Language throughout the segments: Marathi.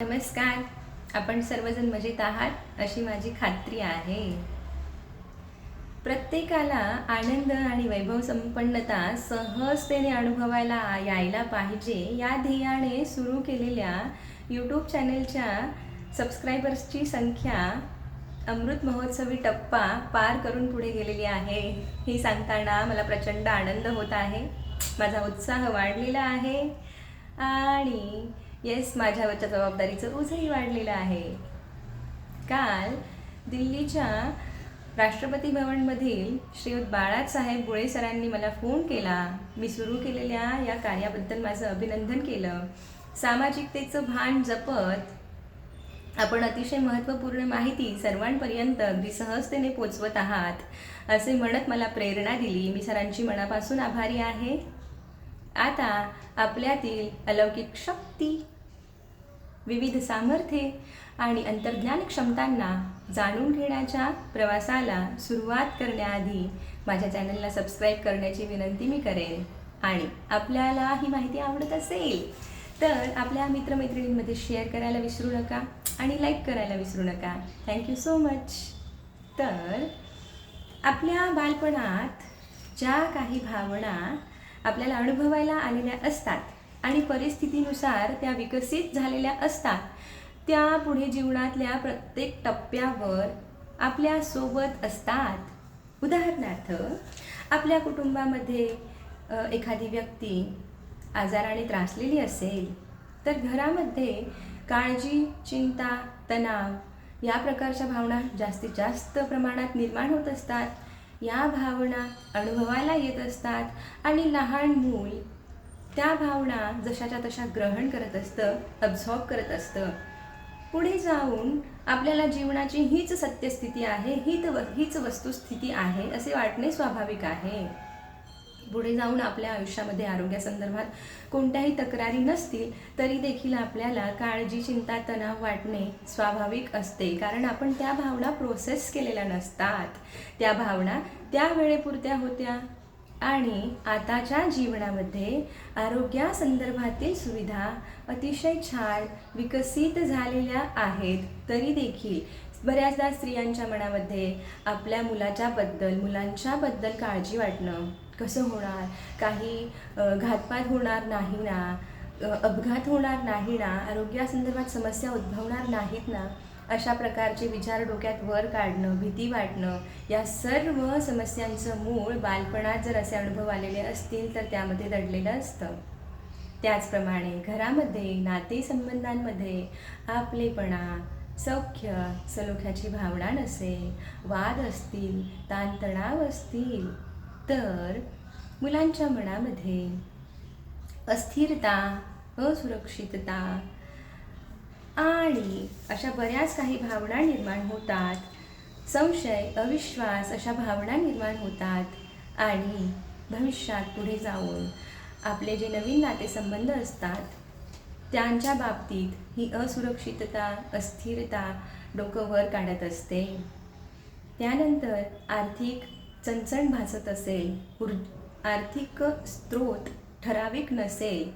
नमस्कार. आपण सर्वजण मजेत आहात अशी माझी खात्री आहे. प्रत्येकाला आनंद आणि वैभव संपन्नता सहजतेने अनुभवायला यायला पाहिजे या ध्येयाने सुरू केलेल्या यूट्यूब चॅनलच्या सबस्क्रायबर्सची संख्या अमृत महोत्सवी टप्पा पार करून पुढे गेलेली आहे. हे सांगताना मला प्रचंड आनंद होत आहे. माझा उत्साह वाढलेला आहे आणि येस, माझ्यावरच्या जबाबदारीचं ओझंही वाढलेलं आहे. काल दिल्लीच्या राष्ट्रपती भवनमधील श्रीयुत बाळासाहेब बुळे सरांनी मला फोन केला. मी सुरू केलेल्या या कार्याबद्दल माझं अभिनंदन केलं. सामाजिकतेचं भान जपत आपण अतिशय महत्त्वपूर्ण माहिती सर्वांपर्यंत अगदी सहजतेने पोचवत आहात असे म्हणत मला प्रेरणा दिली. मी सरांची मनापासून आभारी आहे. आता आपल्यातील अलौकिक शक्ती, विविध सामर्थ्ये आणि अंतर्ज्ञान क्षमतांना जाणून घेण्याच्या प्रवासाला सुरुवात करण्याआधी माझ्या चॅनलला सबस्क्राईब करण्याची विनंती मी करेन. आणि आपल्याला ही माहिती आवडत असेल तर आपल्या मित्रमैत्रिणींमध्ये शेअर करायला विसरू नका आणि लाईक करायला विसरू नका. Thank you so much. तर आपल्या बालपणात ज्या काही भावना आपल्याला अनुभवायला आलेल्या असतात आणि परिस्थितीनुसार त्या विकसित झालेल्या असतात, त्या पुढे जीवनातल्या प्रत्येक टप्प्यावर आपल्यासोबत असतात. उदाहरणार्थ, आपल्या कुटुंबामध्ये एखादी व्यक्ती आजाराने त्रासलेली असेल तर घरामध्ये काळजी, चिंता, तणाव या प्रकारच्या भावना जास्तीत जास्त प्रमाणात निर्माण होत असतात. या भावना अनुभवायला येत असतात आणि लहान मूल त्या भावना जशाच्या तशा ग्रहण करत असतं, अब्झॉर्ब करत असतं. पुढे जाऊन आपल्याला जीवनाची हीच सत्यस्थिती आहे, हीच वस्तुस्थिती आहे असे वाटणे स्वाभाविक आहे. पुढे जाऊन आपल्या आयुष्यामध्ये आरोग्यासंदर्भात कोणत्याही तक्रारी नसतील तरी देखील आपल्याला काळजी, चिंता, तणाव वाटणे स्वाभाविक असते, कारण आपण त्या भावना प्रोसेस केलेल्या नसतात. त्या भावना त्या वेळेपुरत्या होत्या आणि आताच्या जीवनामध्ये आरोग्यासंदर्भातील सुविधा अतिशय छान विकसित झालेल्या आहेत. तरी देखील बऱ्याचदा स्त्रियांच्या मनामध्ये आपल्या मुलांच्याबद्दल काळजी वाटणं, कसं होणार, काही घातपात होणार नाही ना, अपघात होणार नाही ना, आरोग्यासंदर्भात समस्या उद्भवणार नाहीत ना, अशा प्रकारचे विचार डोक्यात वर काढणं, भीती वाटणं, या सर्व समस्यांचं मूळ बालपणात जर असे अनुभव आलेले असतील तर त्यामध्ये दडलेलं असतं. त्याचप्रमाणे घरामध्ये, नातेसंबंधांमध्ये आपलेपणा, सौख्य, सलोख्याची भावना नसेल, वाद असतील, ताणतणाव असतील तर मुलांच्या मनामध्ये अस्थिरता, असुरक्षितता आणि अशा बऱ्याच काही भावना निर्माण होतात. संशय, अविश्वास अशा भावना निर्माण होतात आणि भविष्यात पुढे जाऊन आपले जे नवीन नातेसंबंध असतात त्यांच्या बाबतीत ही असुरक्षितता, अस्थिरता डोकं वर काढत असते. त्यानंतर आर्थिक चणचण भासत असेल, आर्थिक स्रोत ठराविक नसेल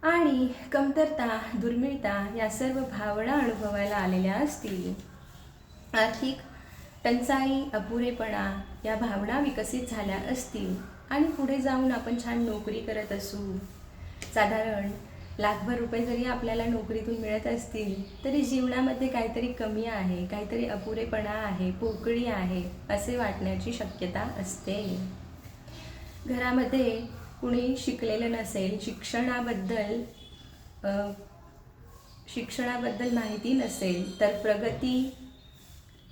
आणि कमतरता, दुर्मिळता या सर्व भावना अनुभवायला आलेल्या असतील, आर्थिक टंचाई, अपुरेपणा या भावना विकसित झाल्या असतील आणि पुढे जाऊन आपण छान नोकरी करत असू, साधारण लाखभर रुपये जरी आपल्याला नोकरीतून मिळत असतील तरी जीवनामध्ये काहीतरी कमी आहे, काहीतरी अपुरेपणा आहे, पोकळी आहे असे वाटण्याची शक्यता असते. घरामध्ये कुणी शिकलेलं नसेल, शिक्षणाबद्दल माहिती नसेल तर प्रगती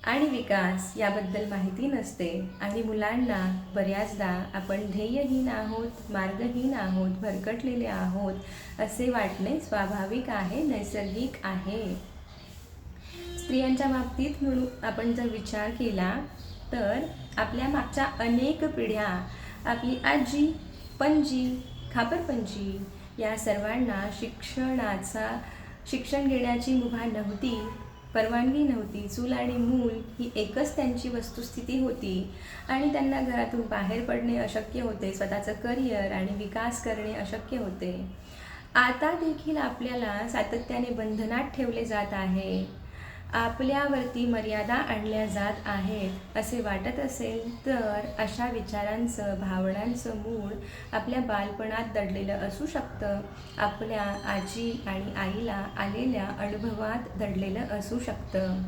आणि विकास याबद्दल माहिती नसते आणि मुलांना बऱ्याचदा आपण ध्येयहीन आहोत, मार्गहीन आहोत, भरकटलेले आहोत असे वाटणे स्वाभाविक आहे, नैसर्गिक आहे. स्त्रियांच्या बाबतीत म्हणून आपण जर विचार केला तर आपल्या मागच्या अनेक पिढ्या, आपली आजी, पणजी, खापरपणजी या सर्वांना शिक्षण घेण्याची मुभा नव्हती, परवानगी नव्हती. चूल आणि मूल ही एकच त्यांची वस्तुस्थिती होती आणि त्यांना घरातून बाहेर पडणे अशक्य होते, स्वतःचं करिअर आणि विकास करणे अशक्य होते. आता देखील आपल्याला सातत्याने बंधनात ठेवले जात आहे, आपल्यावरती मर्यादा आणल्या जात आहेत असे वाटत असेल तर अशा विचारांचं, भावनांचं मूळ आपल्या बालपणात दडलेलं असू शकतं. आपल्या आजी आणि आईला आलेल्या अनुभवात दडलेलं असू शकतं.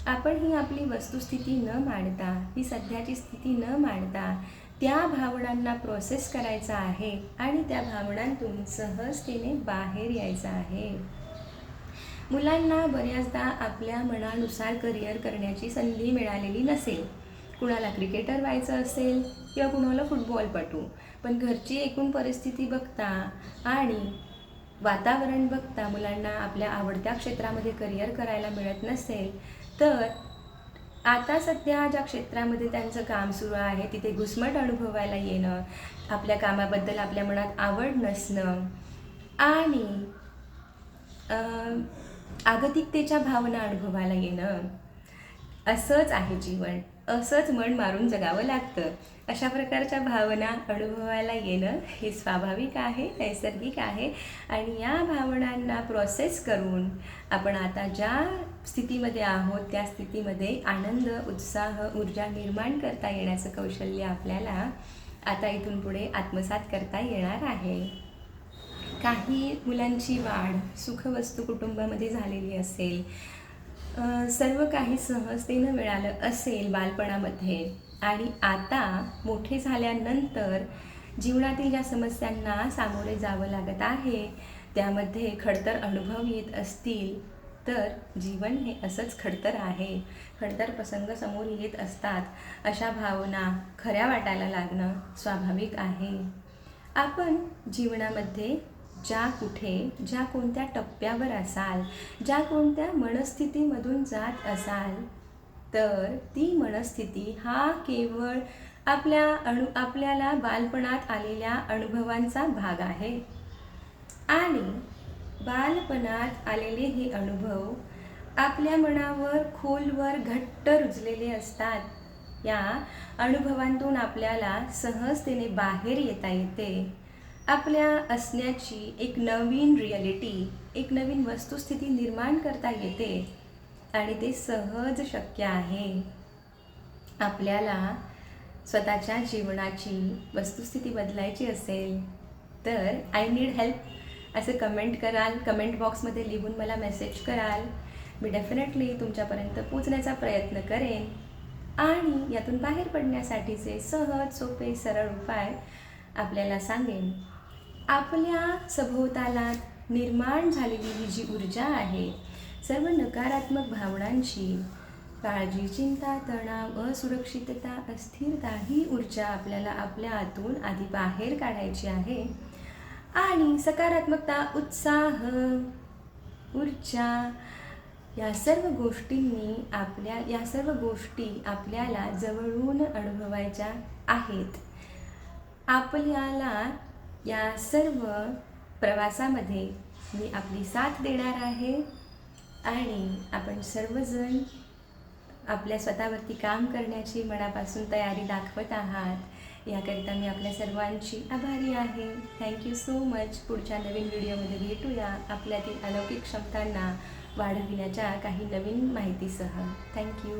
आपण ही आपली वस्तुस्थिती न मांडता, ही सध्याची स्थिती न मांडता त्या भावनांना प्रोसेस करायचा आहे आणि त्या भावनांतून सहजतेने बाहेर यायचं आहे. मुलांना बऱ्याचदा आपल्या मनानुसार करिअर करण्याची संधी मिळालेली नसेल. कुणाला क्रिकेटर व्हायचं असेल किंवा कुणाला फुटबॉलपटू. पण घरची एकूण परिस्थिती बघता आणि वातावरण बघता मुलांना आपल्या आवडत्या क्षेत्रामध्ये करिअर करायला मिळत नसेल, तर आता सध्या ज्या क्षेत्रामध्ये त्यांचं काम सुरू आहे तिथे घुसमट अनुभवायला येणं, आपल्या कामाबद्दल आपल्या मनात आवड नसणं आणि आगतिकतेच्या भावना अनुभवायला येणं, असंच आहे जीवन. असंच मन मारून जगावं लागतं. अशा प्रकारच्या भावना अनुभवायला येणं हे स्वाभाविक आहे, नैसर्गिक आहे आणि या भावनांना प्रोसेस करून आपण आता ज्या स्थितीमध्ये आहोत त्या स्थितीमध्ये आनंद, उत्साह, ऊर्जा निर्माण करता येण्याचं कौशल्य आपल्याला आता इथून पुढे आत्मसात करता येणार आहे. काही मुलांची वाढ सुखवस्तू कुटुंबामध्ये झालेली असेल, सर्व काही सहजतेनं मिळालं असेल बालपणामध्ये आणि आता मोठे झाल्यानंतर जीवनातील ज्या समस्यांना सामोरे जावं लागत आहे त्यामध्ये खडतर अनुभव येत असतील, तर जीवन हे असंच खडतर आहे. खडतर प्रसंग समोर येत असतात. अशा भावना खऱ्या वाटायला लागणं स्वाभाविक आहे. आपण जीवनामध्ये ज्या कोणत्या टप्प्यावर असाल, ज्या कोणत्या मनस्थितीमधून जात असाल, तर ती मनस्थिती हा केवळ आपल्याला बालपणात आलेल्या अनुभवांचा भाग आहे आणि बालपणात आलेले हे अनुभव आपल्या मनावर खोलवर घट्ट रुजलेले असतात. या अनुभवांतून आपल्याला सहजतेने बाहेर येता येते. आपल्या असण्याची एक नवीन रिॲलिटी, एक नवीन वस्तुस्थिती निर्माण करता येते आणि ते सहज शक्य आहे. आपल्याला स्वतःच्या जीवनाची वस्तुस्थिती बदलायची असेल तर आय नीड हेल्प असं कमेंट कराल, कमेंट बॉक्समध्ये लिहून मला मेसेज कराल. मी डेफिनेटली तुमच्यापर्यंत पोचण्याचा प्रयत्न करेन आणि यातून बाहेर पडण्यासाठीचे सहज, सोपे, सरळ उपाय आपल्याला सांगेन. आपल्या सभोवतालात निर्माण झालेली ही जी ऊर्जा आहे, सर्व नकारात्मक भावनांची, काळजी, चिंता, तणाव, असुरक्षितता, अस्थिरता, ही ऊर्जा आपल्याला आपल्या आतून आधी बाहेर काढायची आहे आणि सकारात्मकता, उत्साह, ऊर्जा या सर्व गोष्टी आपल्याला जवळून अनुभवायच्या आहेत. आपल्याला या सर्व प्रवासामध्ये मी आपली साथ देणार आहे आणि आपण सर्वजण आपल्या स्वतःवरती काम करण्याची मनापासून तयारी दाखवत आहात. याकरिता मी आपल्या सर्वांची आभारी आहे. Thank you so much. पुढच्या नवीन व्हिडिओमध्ये भेटूया आपल्यातील अलौकिक क्षमतांना वाढविण्याच्या काही नवीन माहितीसह. थँक्यू.